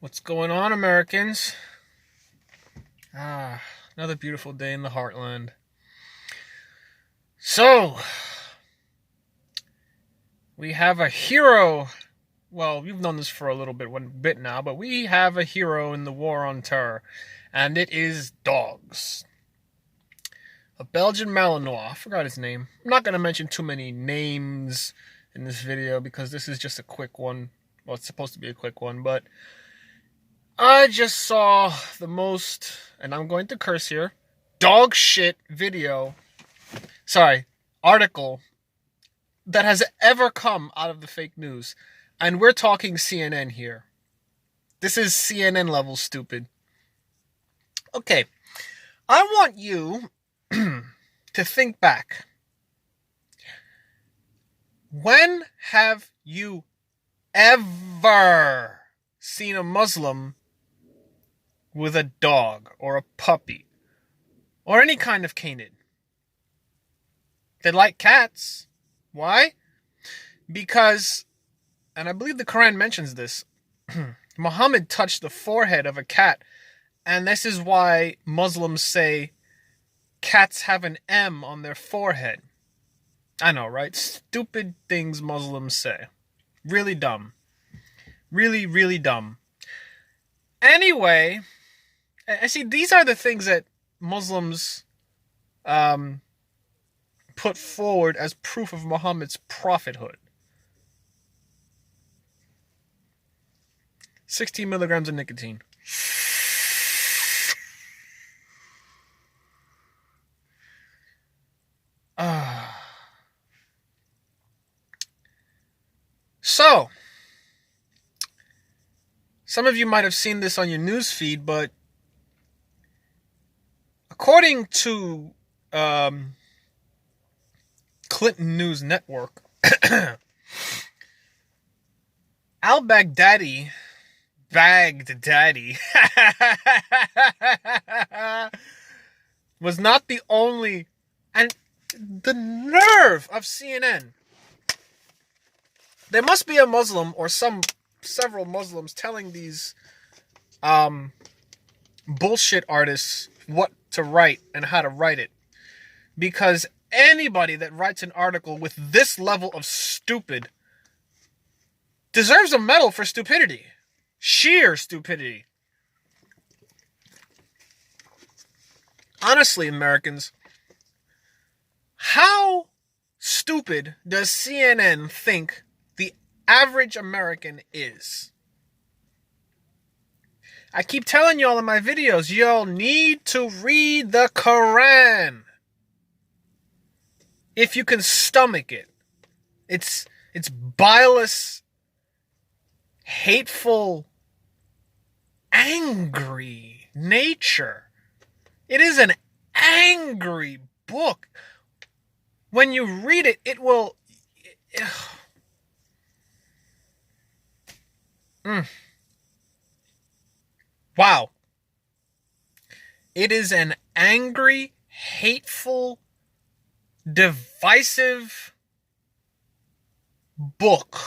What's going on, Americans? Another beautiful day in the heartland. So, we have a hero. Well, we've known this for a little bit now, but we have a hero in the war on terror, and it is dogs. A Belgian Malinois. I forgot his name. I'm not going to mention too many names in this video because this is just a quick one. Well, it's supposed to be a quick one, but I just saw the most, and I'm going to curse here, dog shit article that has ever come out of the fake news. And we're talking CNN here. This is CNN level stupid. Okay, I want you to think back. When have you ever seen a Muslim with a dog or a puppy or any kind of canid? They like cats. Why? Because, and I believe the Quran mentions this, Muhammad touched the forehead of a cat, and this is why Muslims say cats have an M on their forehead. I know, right? Stupid things Muslims say. Really dumb. Really, really dumb. Anyway, I see these are the things that Muslims put forward as proof of Muhammad's prophethood. 16 milligrams of nicotine. So, some of you might have seen this on your news feed, but according to Clinton News Network, al-Baghdadi was not the only, and the nerve of CNN. There must be a Muslim or several Muslims telling these bullshit artists what to write and how to write it. Because anybody that writes an article with this level of stupid deserves a medal for stupidity. Sheer stupidity. Honestly, Americans, how stupid does CNN think the average American is? I keep telling y'all in my videos, y'all need to read the Quran. If you can stomach it. It's bileless, hateful, angry nature. It is an angry book. When you read it, it will... Wow. It is an angry, hateful, divisive book.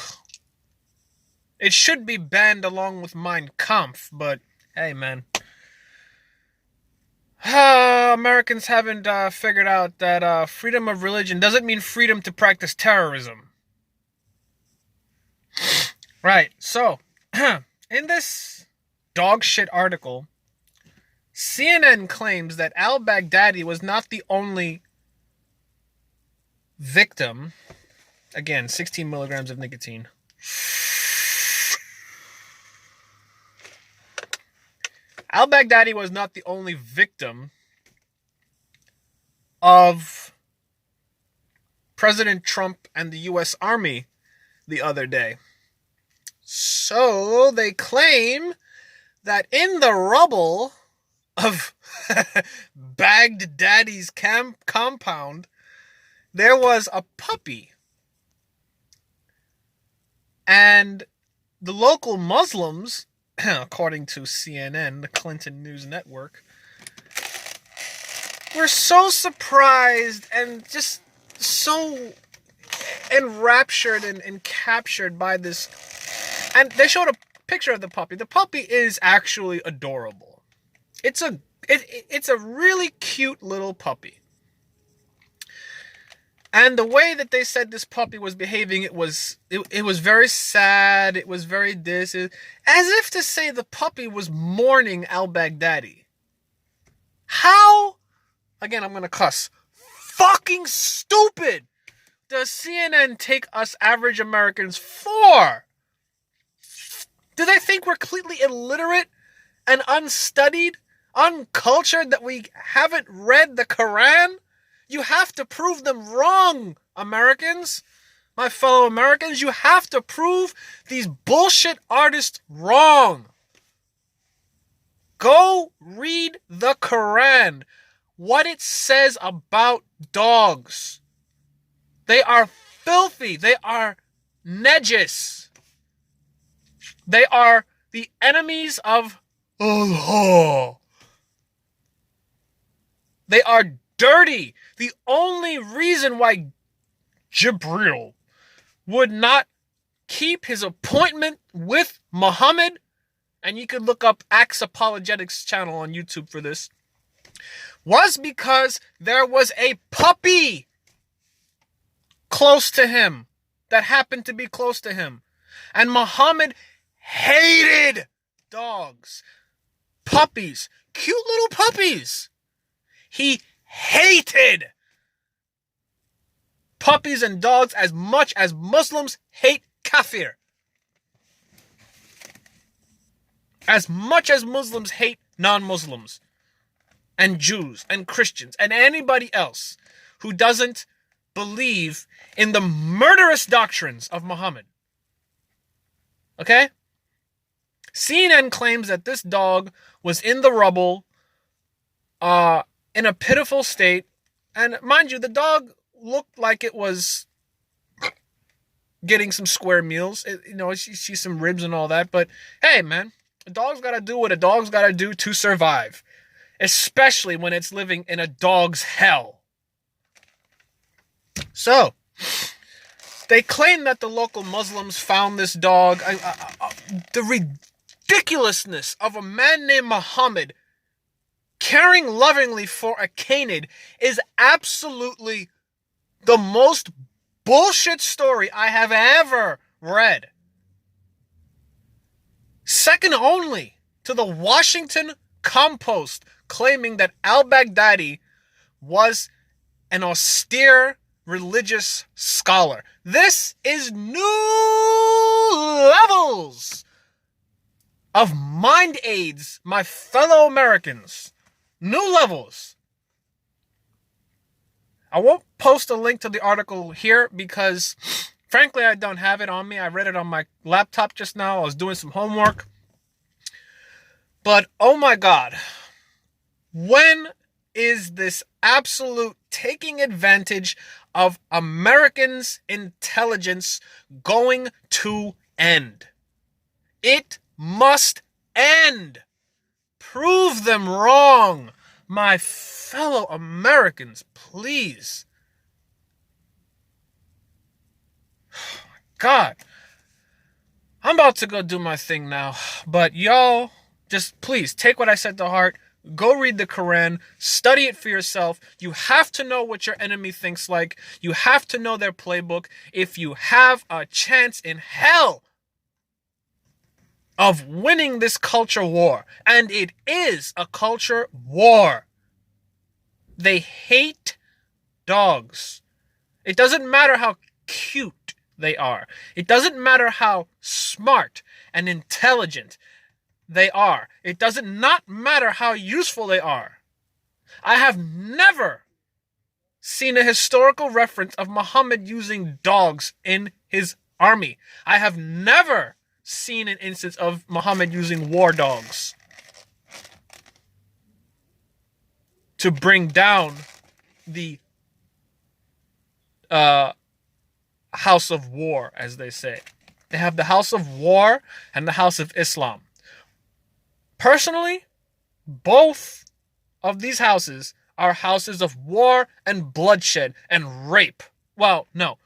It should be banned along with Mein Kampf, but hey, man. Americans haven't figured out that freedom of religion doesn't mean freedom to practice terrorism. Right, so, in this dog shit article, CNN claims that al-Baghdadi was not the only victim. Again, 16 milligrams of nicotine. Al-Baghdadi was not the only victim of President Trump and the U.S. Army the other day. So they claim that in the rubble of Baghdadi's compound, there was a puppy. And the local Muslims, according to CNN, the Clinton News Network, were so surprised and just so enraptured and captured by this. And they showed picture of the puppy. The puppy is actually adorable. It's a really cute little puppy. And the way that they said this puppy was behaving, it was very sad. It was very as if to say the puppy was mourning al-Baghdadi. How? Again, I'm going to cuss. Fucking stupid does CNN take us average Americans for? Do they think we're completely illiterate and unstudied, uncultured, that we haven't read the Quran? You have to prove them wrong, Americans. My fellow Americans, you have to prove these bullshit artists wrong. Go read the Quran. What it says about dogs. They are filthy. They are najis. They are the enemies of Allah. They are dirty. The only reason why Jibril would not keep his appointment with Muhammad, and you could look up Axe Apologetics channel on YouTube for this, was because there was a puppy close to him that happened to be close to him. And Muhammad hated dogs, puppies, cute little puppies. He hated puppies and dogs as much as Muslims hate kafir. As much as Muslims hate non-Muslims and Jews and Christians and anybody else who doesn't believe in the murderous doctrines of Muhammad. Okay? CNN claims that this dog was in the rubble in a pitiful state. And mind you, the dog looked like it was getting some square meals. She's some ribs and all that. But hey, man, a dog's got to do what a dog's got to do to survive. Especially when it's living in a dog's hell. So, they claim that the local Muslims found this dog. The ridiculousness of a man named Muhammad caring lovingly for a canid is absolutely the most bullshit story I have ever read. Second only to the Washington Post claiming that al-Baghdadi was an austere religious scholar. This is new levels of mind aids, my fellow Americans. New levels. I won't post a link to the article here because, frankly, I don't have it on me. I read it on my laptop just now. I was doing some homework. But, oh my God, when is this absolute taking advantage of Americans' intelligence going to end? It must end. Prove them wrong, my fellow Americans, please. God, I'm about to go do my thing now, but y'all, just please take what I said to heart. Go read the Quran, study it for yourself. You have to know what your enemy thinks like. You have to know their playbook. If you have a chance in hell of winning this culture war, and it is a culture war, they hate dogs. It doesn't matter how cute they are. It doesn't matter how smart and intelligent they are. It doesn't not matter how useful they are. I have never seen a historical reference of Muhammad using dogs in his army. I have never seen an instance of Muhammad using war dogs to bring down the house of war, as they say. They have the house of war and the house of Islam. Personally, both of these houses are houses of war and bloodshed and rape. Well, no.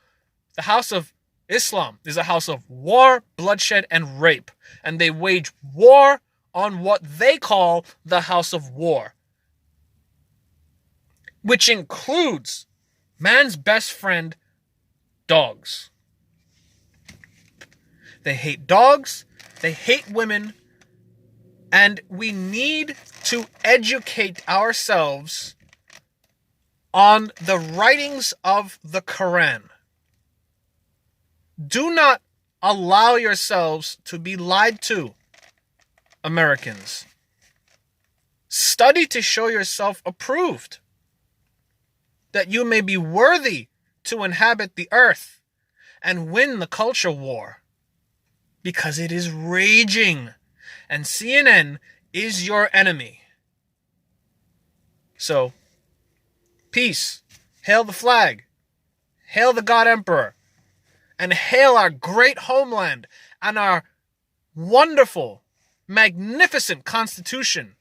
The house of Islam is a house of war, bloodshed, and rape. And they wage war on what they call the house of war, which includes man's best friend, dogs. They hate dogs, they hate women, and we need to educate ourselves on the writings of the Quran. Do not allow yourselves to be lied to, Americans. Study to show yourself approved, that you may be worthy to inhabit the earth and win the culture war, because it is raging, and CNN is your enemy. So, peace, hail the flag, hail the God Emperor, and hail our great homeland and our wonderful, magnificent Constitution